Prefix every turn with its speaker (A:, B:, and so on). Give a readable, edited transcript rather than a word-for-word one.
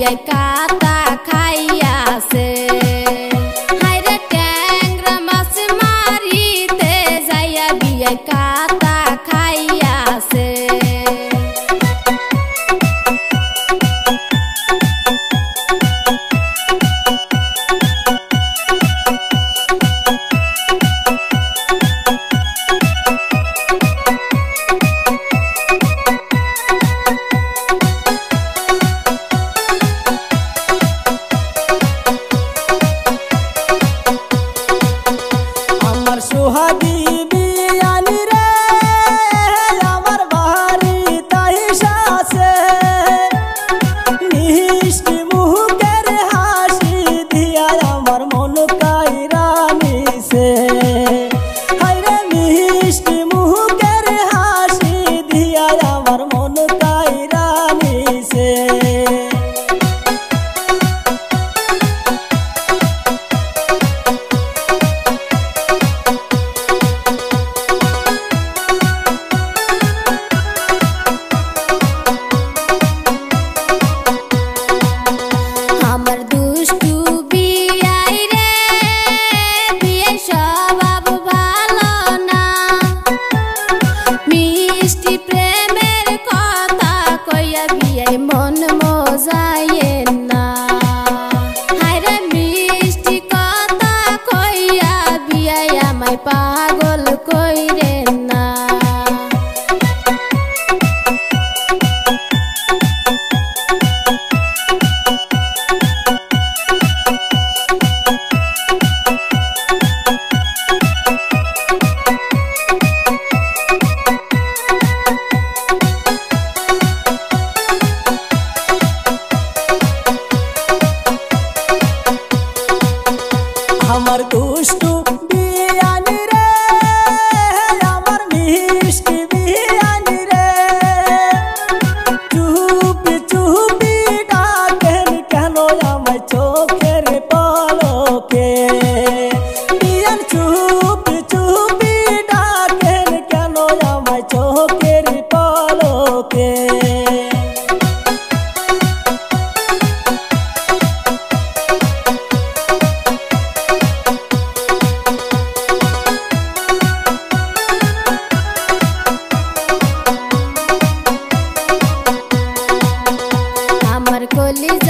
A: बिया काता खाइया से हायरे टेंगरा मास मारिते जाइया बिया काता खाइया से
B: सोहागी बियानी रे आमार बाहरी ताहिशा से मिष्टि मुखेर हासि दिया आमार मन कायरानी से हायरे मिष्टि मुखेर हासि दिया आमार मन कायरानी से
A: मन मजाए ना हायरे मिष्टि कथा कइया बिया आमाय पागल कइरे ना
B: আমার দুষ্টু বিয়ানি রে আমার মিষ্টি বিয়ানি রে চুপি চুপি ডাকেন কেন আমায় চোখের পলকে বিয়ান চুপি চুপি ডাকেন কেন আমায় চোখের পলকে कलिजा